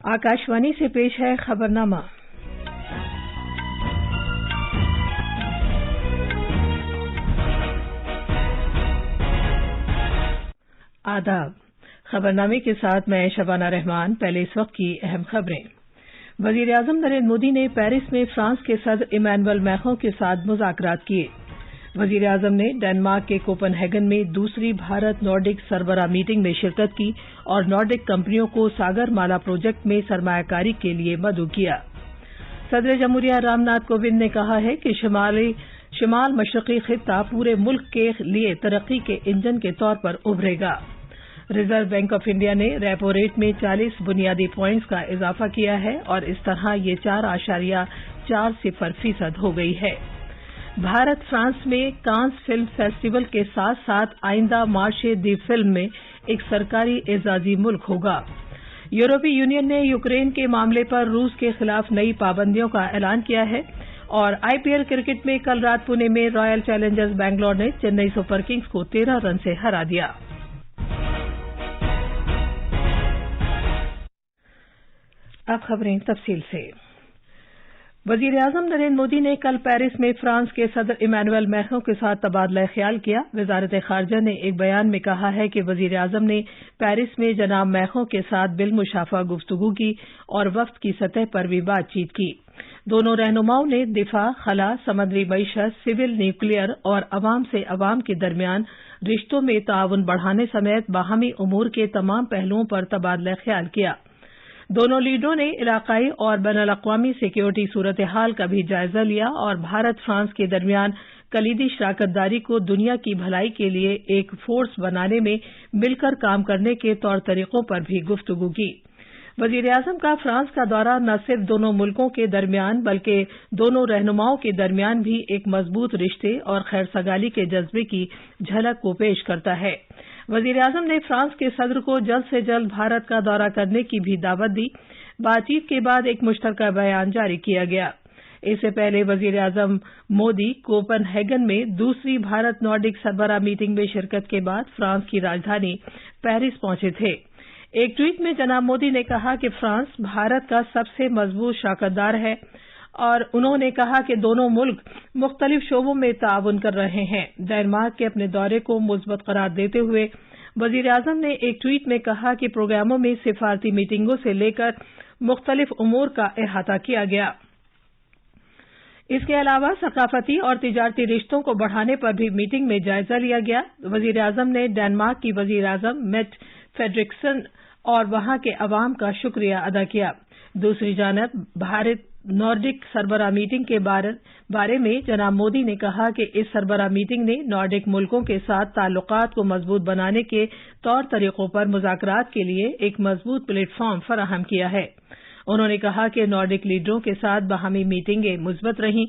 आकाशवाणी से पेश है खबरनामा। आदाब। खबरनामे के साथ मैं शबाना रहमान। पहले इस वक्त की अहम खबरें। वजीर आजम नरेंद्र मोदी ने पेरिस में फ्रांस के सदर इमैनुअल मैक्रों के साथ मुज़ाकरात किए। वजीर आजम ने डेनमार्क के कोपेनहेगन में दूसरी भारत नॉर्डिक सरबराह मीटिंग में शिरकत की और नॉर्डिक कंपनियों को सागरमाला प्रोजेक्ट में सरमायाकारी के लिए मदऊ किया। सदर जमहूरिया रामनाथ कोविंद ने कहा है कि शिमाल मशरकी खित्ता पूरे मुल्क के लिए तरक्की के इंजन के तौर पर उभरेगा। रिजर्व बैंक ऑफ इंडिया ने रेपो रेट में 40 बुनियादी पॉइंट्स का इजाफा किया है और इस तरह ये 4.40% हो गई है। भारत फ्रांस में कांस फिल्म फेस्टिवल के साथ साथ आइंदा मार्शे दी फिल्म में एक सरकारी एजाजी मुल्क होगा। यूरोपीय यूनियन ने यूक्रेन के मामले पर रूस के खिलाफ नई पाबंदियों का ऐलान किया है और आईपीएल क्रिकेट में कल रात पुणे में रॉयल चैलेंजर्स बैंगलोर ने चेन्नई सुपर किंग्स को 13 रन से हरा दिया। अब खबरें तफसील से। वजीर आजम नरेंद्र मोदी ने कल पेरिस में फ्रांस के सदर इमैनुअल मैक्रों के साथ तबादला ख्याल किया। वजारत खारजा ने एक बयान में कहा है कि वजीर आजम ने पेरिस में जनाब मैक्रों के साथ बिलमुशाफा गुफ्तगू की और वफ्द की सतह पर भी बातचीत की। दोनों रहनुमाओं ने दिफा, खला, समुद्री मईशत, सिविल, न्यूक्लियर और अवाम से अवाम के दरमियान रिश्तों में ताउन बढ़ाने समेत बाहमी उमूर के तमाम पहलुओं पर तबादला ख्याल किया। दोनों लीडरों ने इलाकाई और बैनुल अक़वामी सिक्योरिटी सूरत हाल का भी जायजा लिया और भारत फ्रांस के दरमियान कलीदी शराकतदारी को दुनिया की भलाई के लिए एक फोर्स बनाने में मिलकर काम करने के तौर तरीकों पर भी गुफ्तगू की। वजीर आजम का फ्रांस का दौरा न सिर्फ दोनों मुल्कों के दरमियान बल्कि दोनों रहनुमाओं के दरमियान भी एक मजबूत रिश्ते और खैरसगाली के जज्बे की झलक को पेश करता है। वजीर आजम ने फ्रांस के सदर को जल्द से जल्द भारत का दौरा करने की भी दावत दी। बातचीत के बाद एक मुश्तरका बयान जारी किया गया। इससे पहले वजीर आजम मोदी कोपेनहेगन में दूसरी भारत नॉर्डिक सरबराह मीटिंग में शिरकत के बाद फ्रांस की राजधानी पेरिस पहुंचे थे। एक ट्वीट में जनाब मोदी ने कहा कि फ्रांस भारत का सबसे मजबूत शराकतदार है और उन्होंने कहा कि दोनों मुल्क मुख्तलिफ शोबों में ताउन कर रहे हैं। डेनमार्क के अपने दौरे को मुस्बत करार देते हुए वजीर आजम ने एक ट्वीट में कहा कि प्रोग्रामों में सिफारती मीटिंगों से लेकर मुख्तलिफ उमूर का अहाता किया गया। इसके अलावा सकाफती और तिजारती रिश्तों को बढ़ाने पर भी मीटिंग में जायजा लिया गया। वजीर आजम ने डेनमार्क की वजीर आजम मेट फेडरिक्सन और वहां के अवाम का शुक्रिया अदा किया। दूसरी जानब भारत नॉर्डिक सरबराह मीटिंग के बारे में जनाब मोदी ने कहा कि इस सरबराह मीटिंग ने नॉर्डिक मुल्कों के साथ ताल्लुकात को मजबूत बनाने के तौर तरीकों पर मुज़ाकरात के लिए एक मजबूत प्लेटफॉर्म फराहम किया है। उन्होंने कहा कि नॉर्डिक लीडरों के साथ बाहमी मीटिंगें मुस्बत रहीं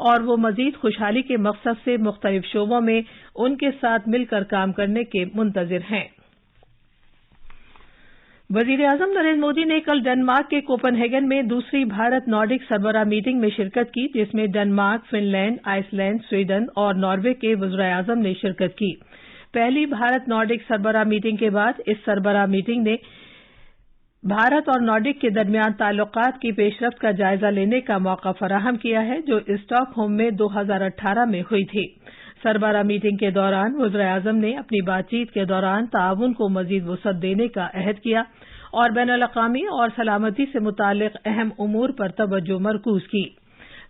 और वो मजीद खुशहाली के मकसद से मुख्तलिफ शोबों में उनके साथ मिलकर काम करने के मुंतजिर हैं। वजीर आजम नरेंद्र मोदी ने कल डेनमार्क के कोपेनहेगन में दूसरी भारत नॉर्डिक सरबराह मीटिंग में शिरकत की, जिसमें डेनमार्क, फिनलैंड, आइसलैंड, स्वीडन और नॉर्वे के वज़ीर आजम ने शिरकत की। पहली भारत नॉर्डिक सरबराह मीटिंग के बाद इस सरबराह मीटिंग ने भारत और नॉर्डिक के दरमियान ताल्लुकात की पेशरफ्त का जायजा लेने का मौका फराहम किया है, जो स्टॉकहोम में 2018 में हुई थी। सरबराह मीटिंग के दौरान वज़ीर आजम ने अपनी बातचीत के दौरान ताउन को मजीद वसअत देने का अहद किया और बैनुल अक़वामी और सलामती से मुताल्लिक़ अहम उमूर पर तवज्जो मरकूज की।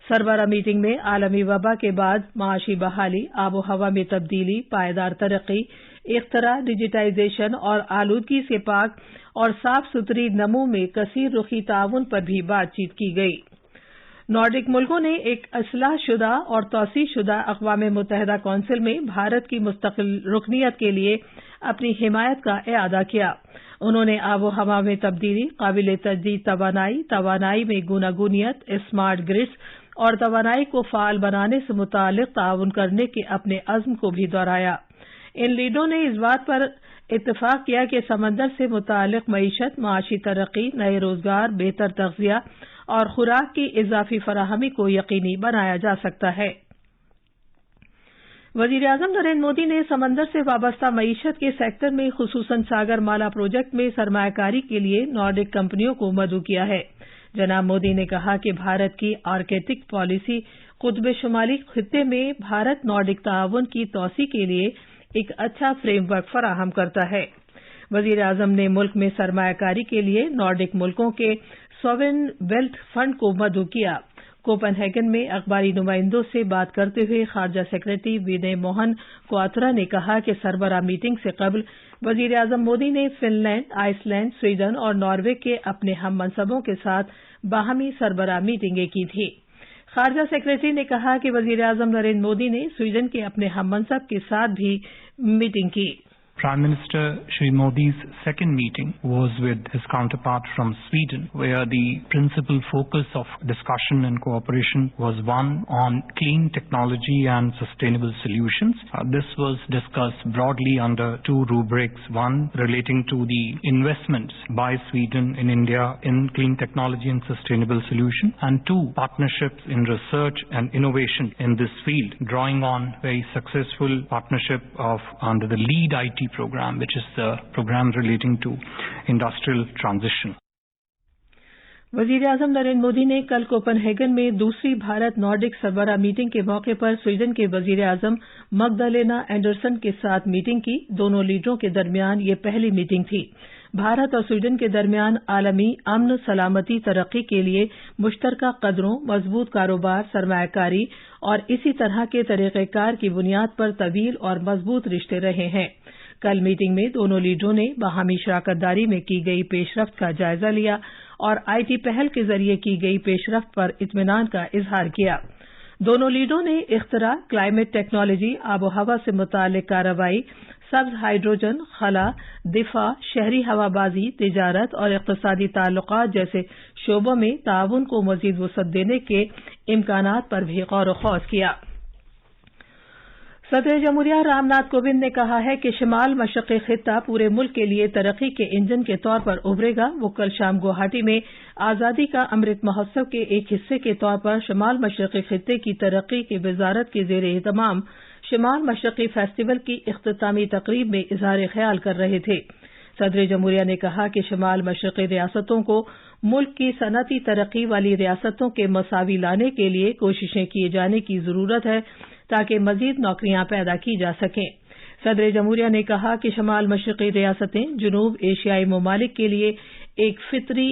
सरबराह मीटिंग में आलमी वबा के बाद माशी बहाली, आबो हवा में तब्दीली, पायदार तरक्की, इख्तरा, डिजिटाइजेशन और आलूदगी से पाक और साफ सुथरी नमू में कसीर रुखी ताउन पर भी बातचीत की गई। नॉर्डिक मुल्कों ने एक असलाह शुदा और तौसीह शुदा अक़वाम मुत्तहिदा कौंसिल में भारत की मुस्तकिल रुकनियत के लिए अपनी हिमायत का इआदा किया। उन्होंने आबो हवा में तब्दीली, काबिल तजदीद तवानाई में गूनागूनियत, स्मार्ट ग्रिड्स और तवानाई को फाल बनाने से मुताल्लिक़ ताउन करने के अपने अज़्म को भी दोहराया। इन लीडरों ने इस बात पर इत्तफाक किया कि समंदर से मुताल्लिक़ मईशत, माशी तरक्की, नए रोजगार, बेहतर तग़ज़िया और खुराक की इजाफी फराहमी को यकीनी बनाया जा सकता है। وزیر اعظم نریندر مودی نے سمندر سے وابستہ معیشت کے سیکٹر میں خصوصاً ساگر مالا پروجیکٹ میں سرمایہ کاری کے لیے نارڈک کمپنیوں کو مدعو کیا ہے۔ جناب مودی نے کہا کہ بھارت کی آرکٹک پالیسی قطب شمالی خطے میں بھارت نارڈک تعاون کی توسیع کے لیے ایک اچھا فریم ورک فراہم کرتا ہے۔ وزیر اعظم نے ملک میں سرمایہ کاری کے لیے نارڈک ملکوں کے سوورن ویلتھ فنڈ کو مدعو کیا۔ کوپن ہیگن میں اخباری نمائندوں سے بات کرتے ہوئے خارجہ سیکرٹری وینے موہن کواترا نے کہا کہ سربراہ میٹنگ سے قبل وزیر اعظم مودی نے Finland, Iceland, Sweden اور ناروے کے اپنے ہم منصبوں کے ساتھ باہمی سربراہ میٹنگیں کی تھیں۔ خارجہ سیکرٹری نے کہا کہ وزیر اعظم نریندر مودی نے سویڈن کے اپنے ہم منصب کے ساتھ بھی میٹنگ کی۔ Prime Minister Shri Modi's second meeting was with his counterpart from Sweden, where the principal focus of discussion and cooperation was one on clean technology and sustainable solutions. This was discussed broadly under two rubrics, one relating to the investments by Sweden in India in clean technology and sustainable solution, and two, partnerships in research and innovation in this field, drawing on very successful partnership of under the LEAD IT program, which is the program relating to industrial transition. وزیر اعظم نریندر مودی نے کل coupon ہیگن میں دوسری بھارت نارڈک سربراہ meeting کے موقع پر Sweden کے وزیر اعظم مگدلینا اینڈرسن کے ساتھ میٹنگ کی۔ دونوں لیڈروں کے درمیان یہ پہلی میٹنگ تھی۔ بھارت اور سویڈن کے درمیان عالمی امن، سلامتی، ترقی کے لیے مشترکہ قدروں، مضبوط کاروبار، سرمایہ کاری اور اسی طرح کے طریقہ کار کی بنیاد پر طویل اور مضبوط رشتے رہے ہیں۔ کل میٹنگ میں دونوں لیڈروں نے باہمی شراکت داری میں کی گئی پیش رفت کا جائزہ لیا اور آئی ٹی پہل کے ذریعے کی گئی پیش رفت پر اطمینان کا اظہار کیا۔ دونوں لیڈروں نے اختراع، کلائمیٹ ٹیکنالوجی، آب و ہوا سے متعلق کارروائی، سبز ہائیڈروجن، خلا، دفاع، شہری ہوابازی، تجارت اور اقتصادی تعلقات جیسے شعبوں میں تعاون کو مزید وسعت دینے کے امکانات پر بھی غور و خوض کیا۔ صدر جمہوریہ رام ناتھ کووند نے کہا ہے کہ شمال مشرقی خطہ پورے ملک کے لیے ترقی کے انجن کے طور پر ابھرے گا۔ وہ کل شام گوہاٹی میں آزادی کا امرت مہوتسو کے ایک حصے کے طور پر شمال مشرقی خطے کی ترقی کی وزارت کے زیر اہتمام شمال مشرقی فیسٹیول کی اختتامی تقریب میں اظہار خیال کر رہے تھے۔ صدر جمہوریہ نے کہا کہ شمال مشرقی ریاستوں کو ملک کی صنعتی ترقی والی ریاستوں کے مساوی لانے کے لیے کوششیں کیے جانے کی ضرورت ہے تاکہ مزید نوکریاں پیدا کی جا سکیں۔ صدر جمہوریہ نے کہا کہ شمال مشرقی ریاستیں جنوب ایشیائی ممالک کے لیے ایک فطری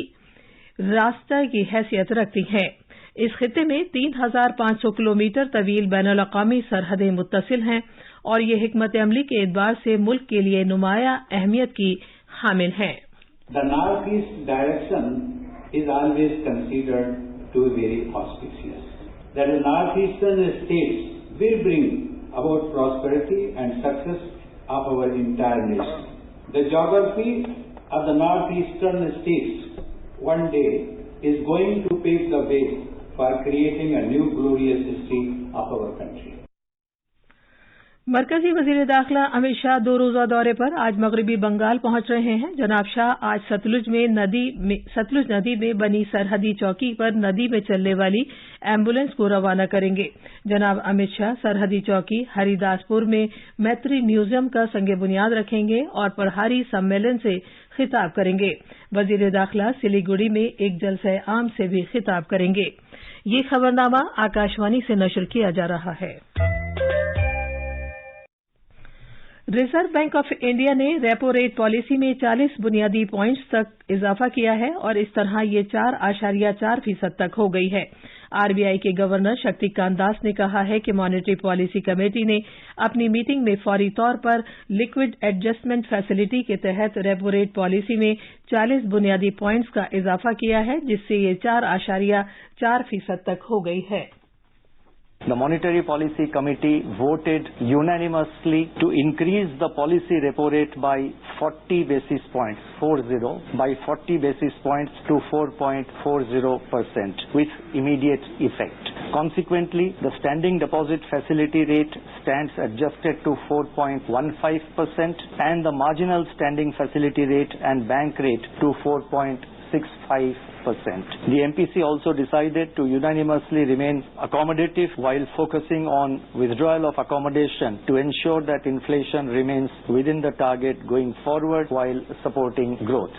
راستہ کی حیثیت رکھتی ہیں۔ اس خطے میں 3500 کلومیٹر طویل بین الاقوامی سرحدیں متصل ہیں اور یہ حکمت عملی کے اعتبار سے ملک کے لیے نمایاں اہمیت کی حامل ہیں۔ The northeast direction is always considered to be very auspicious. That the northeastern states will bring about prosperity and success of our entire nation. The geography of the northeastern states one day is going to pave the way for creating a new glorious history of our country. مرکزی وزیر داخلہ امت شاہ 2 روزہ دورے پر آج مغربی بنگال پہنچ رہے ہیں۔ جناب شاہ آج ستلج ندی میں بنی سرحدی چوکی پر ندی میں چلنے والی ایمبولینس کو روانہ کریں گے۔ جناب امت شاہ سرحدی چوکی ہری داس پور میں میتری میوزیم کا سنگ بنیاد رکھیں گے اور پڑھاری سمیلن سے خطاب کریں گے۔ وزیر داخلہ سلیگوڑی میں ایک جلسہ عام سے بھی خطاب کریں گے۔ یہ خبرنامہ آکاشوانی سے نشر کیا جا رہا ہے۔ ریزرو بینک آف انڈیا نے ریپو ریٹ پالیسی میں 40 بنیادی پوائنٹس تک اضافہ کیا ہے اور اس طرح یہ 4.4% تک ہو گئی ہے۔ آر بی آئی کے گورنر شکتی کانت داس نے کہا ہے کہ مانیٹری پالیسی کمیٹی نے اپنی میٹنگ میں فوری طور پر لیکوڈ ایڈجسٹمنٹ فیسلٹی کے تحت ریپو ریٹ پالیسی میں 40 بنیادی پوائنٹس کا اضافہ کیا ہے، جس سے یہ 4.4% تک ہو گئی ہے۔ The Monetary Policy Committee voted unanimously to increase the policy repo rate by 40 basis points, 40 basis points to 4.40% with immediate effect. Consequently, the standing deposit facility rate stands adjusted to 4.15% and the marginal standing facility rate and bank rate to 4.75%. 0.65%. The MPC also decided to unanimously remain accommodative while focusing on withdrawal of accommodation to ensure that inflation remains within the target going forward while supporting growth.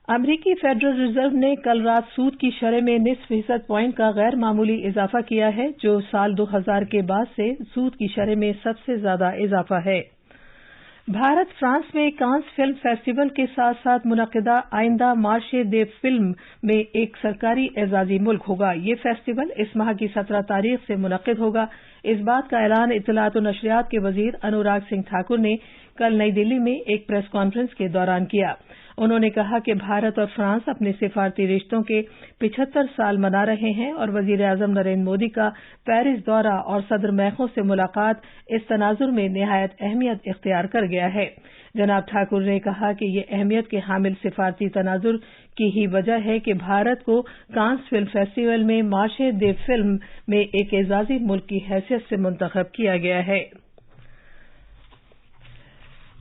अमरीकी federal reserve ने कल रात सूद की शरह में 0.5% point का गैर मामूली इजाफा किया है, जो साल 2000 के बाद से सूद की शरह में सबसे ज्यादा इजाफा है। भारत फ्रांस में कांस फिल्म फेस्टिवल के साथ साथ मुनक़िदा आइंदा मार्शे दे फिल्म में एक सरकारी एजाजी मुल्क होगा। ये फेस्टिवल इस माह की 17 तारीख से मुनक़िद होगा। इस बात का ऐलान इत्तलात और नशरियात के वजीर अनुराग सिंह ठाकुर ने कल नई दिल्ली में एक प्रेस कॉन्फ्रेंस के दौरान किया। उन्होंने कहा कि भारत और फ्रांस अपने सिफारती रिश्तों के 75 साल मना रहे हैं और वजीर आजम नरेंद्र मोदी का पेरिस दौरा और सदर मैखों से मुलाकात इस तनाजुर में निहायत अहमियत इख्तियार कर गया है। जनाब ठाकुर ने कहा कि ये अहमियत के हामिल सिफारती तनाजुर की ही वजह है कि भारत को कांस फिल्म फेस्टिवल में मार्शे दे फिल्म में एक एजाजी मुल्क की हैसियत से मुंतखब किया गया है।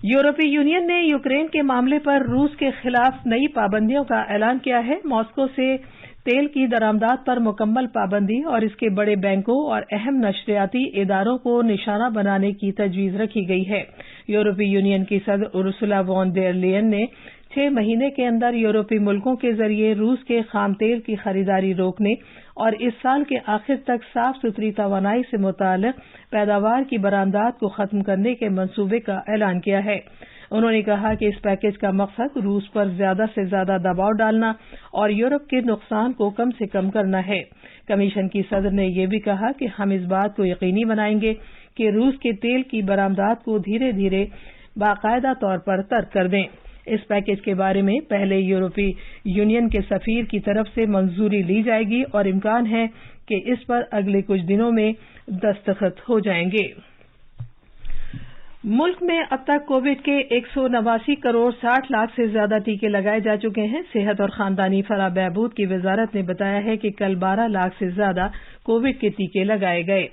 यूरोपीय यूनियन ने यूक्रेन के मामले पर रूस के खिलाफ नई पाबंदियों का ऐलान किया है। मॉस्को से तेल की दरामदात पर मुकम्मल पाबंदी और इसके बड़े बैंकों और अहम नशरियाती इदारों को निशाना बनाने की तजवीज रखी गई है। यूरोपीय यूनियन की सदर उर्सुला वॉन डेर लेयन ने 6 महीने के अंदर यूरोपीय मुल्कों के जरिए रूस के खाम तेल की खरीदारी रोकने और इस साल के आखिर तक साफ सुथरी तवानाई से मुताल्लिक पैदावार की बरामदात को खत्म करने के मंसूबे का ऐलान किया है। उन्होंने कहा कि इस पैकेज का मकसद रूस पर ज्यादा से ज्यादा दबाव डालना और यूरोप के नुकसान को कम से कम करना है। कमीशन की सदर ने यह भी कहा कि हम इस बात को यकीनी बनाएंगे कि रूस के तेल की बरामदात को धीरे धीरे बाकायदा तौर पर तर्क कर दें। इस पैकेज के बारे में पहले यूरोपीय यूनियन के सफीर की तरफ से मंजूरी ली जाएगी और इम्कान है कि इस पर अगले कुछ दिनों में दस्तखत हो जाएंगे। मुल्क में अब तक कोविड के 189 करोड़ 60 लाख से ज्यादा टीके लगाए जा चुके हैं। सेहत और खानदानी फलाह बहबूद की वजारत ने बताया है कि कल 12 लाख से ज्यादा कोविड के टीके लगाए गए।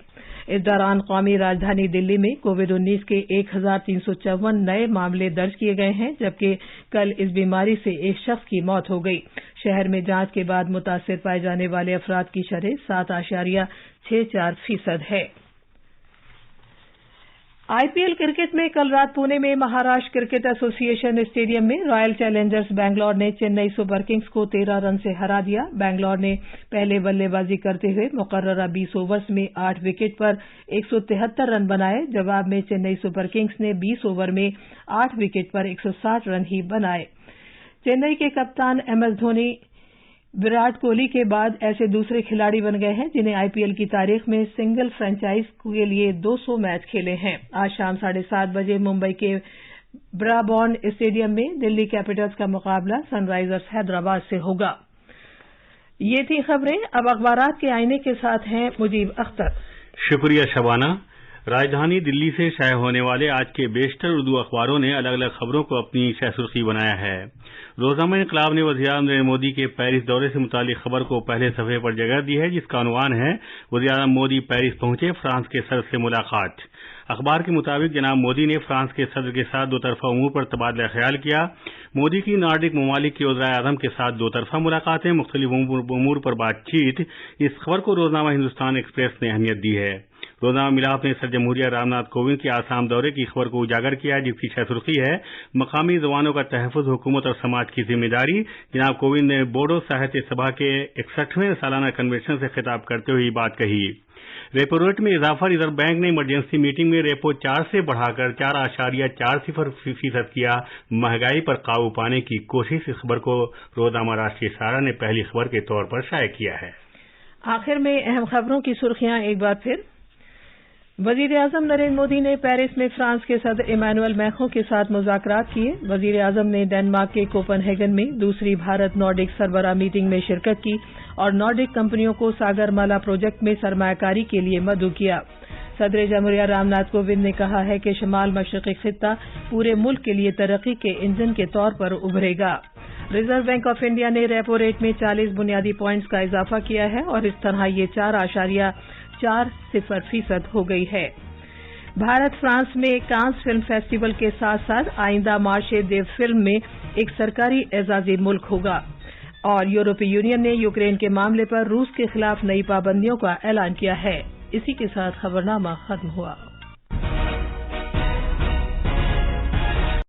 इस दौरान कौमी राजधानी दिल्ली में कोविड-19 के 1354 नए मामले दर्ज किए गए हैं, जबकि कल इस बीमारी से एक शख्स की मौत हो गई। शहर में जांच के बाद मुतासिर पाए जाने वाले अफराद की शरह 7.64% है। आईपीएल क्रिकेट में कल रात पुणे में महाराष्ट्र क्रिकेट एसोसिएशन स्टेडियम में रॉयल चैलेंजर्स बैंगलोर ने चेन्नई सुपर किंग्स को 13 रन से हरा दिया। बैंगलोर ने पहले बल्लेबाजी करते हुए मुकर्ररा 20 ओवर्स में 8 विकेट पर 173 रन बनाए। जवाब में चेन्नई सुपर किंग्स ने 20 ओवर में 8 विकेट पर 160 रन ही बनाए। चेन्नई के कप्तान एमएस धोनी विराट कोहली के बाद ऐसे दूसरे खिलाड़ी बन गए हैं जिन्हें आईपीएल की तारीख में सिंगल फ्रेंचाइज के लिए 200 मैच खेले हैं। आज शाम 7:30 बजे मुंबई के ब्राबॉर्न स्टेडियम में दिल्ली कैपिटल्स का मुकाबला सनराइजर्स हैदराबाद से होगा। ये थी खबरें। अब अखबारात के आईने के साथ हैं मुजीब अख्तर। शुक्रिया शबाना। राजधानी दिल्ली से शाये होने वाले आज के बेशतर उर्दू अखबारों ने अलग अलग खबरों को अपनी शह सुर्खी बनाया है। रोजनामा इंकलाब ने वज़ीर-ए-आज़म नरेंद्र मोदी के पेरिस दौरे से मुतालिक खबर को पहले सफ़े पर जगह दी है, जिसका उन्वान है वज़ीर-ए-आज़म मोदी पेरिस पहुंचे, फ्रांस के सदर से मुलाकात। अखबार के मुताबिक जनाब मोदी ने फ्रांस के सदर के साथ दो तरफा उमूर पर तबादला ख्याल किया। मोदी की नॉर्डिक ममालिक के वज़ीर-ए-आज़म के साथ दो तरफा मुलाकातें, मुख्तलिफ उमूर पर बातचीत। इस खबर को रोजनामा हिंदुस्तान एक्सप्रेस ने अहमियत दी है। रोजनामा मिलाप ने सदर जमहूरिया रामनाथ कोविंद के आसाम दौरे की खबर को उजागर किया, जिसकी शह सुर्खी है मकामी जबानों का तहफ़्फ़ुज़ हुकूमत और समाज की जिम्मेदारी। जनाब कोविंद ने बोडो साहित्य सभा के 61वें सालाना कन्वेंशन से खिताब करते हुए ये बात कही। रेपो रेट में इजाफा, रिजर्व बैंक ने इमरजेंसी मीटिंग में रेपो 4 से बढ़ाकर 4.40% किया, महंगाई पर काबू पाने की कोशिश। इस खबर को रोजनामा राष्ट्रीय सहारा ने पहली खबर के तौर पर शाये किया है। आखिर में अहम खबरों की सुर्खियां एक बार फिर। वजीर-ए-आज़म नरेंद्र मोदी ने पेरिस में फ्रांस के सदर इमैनुअल मैक्रों के साथ मुज़ाकरात किए। वजीर-ए-आज़म ने डेनमार्क के कोपेनहेगन में दूसरी भारत नॉर्डिक सरबराह मीटिंग में शिरकत की और नॉर्डिक कंपनियों को सागरमाला प्रोजेक्ट में सरमायाकारी के लिए मदऊ किया। सदर जमहूरिया रामनाथ कोविंद ने कहा है कि शमाल मशरक़ी खित्ता पूरे मुल्क के लिए तरक्की के इंजन के तौर पर उभरेगा। रिजर्व बैंक ऑफ इंडिया ने रेपो रेट में 40 बुनियादी पॉइंट्स का इजाफा किया है और इस तरह ये 4.40% हो गई है। भारत फ्रांस में कांस फिल्म फेस्टिवल के साथ साथ आइंदा मार्शे दे फिल्म में एक सरकारी एजाजी मुल्क होगा। और यूरोपीय यूनियन ने यूक्रेन के मामले पर रूस के खिलाफ नई पाबंदियों का ऐलान किया है। इसी के साथ खबरनामा खत्म हुआ।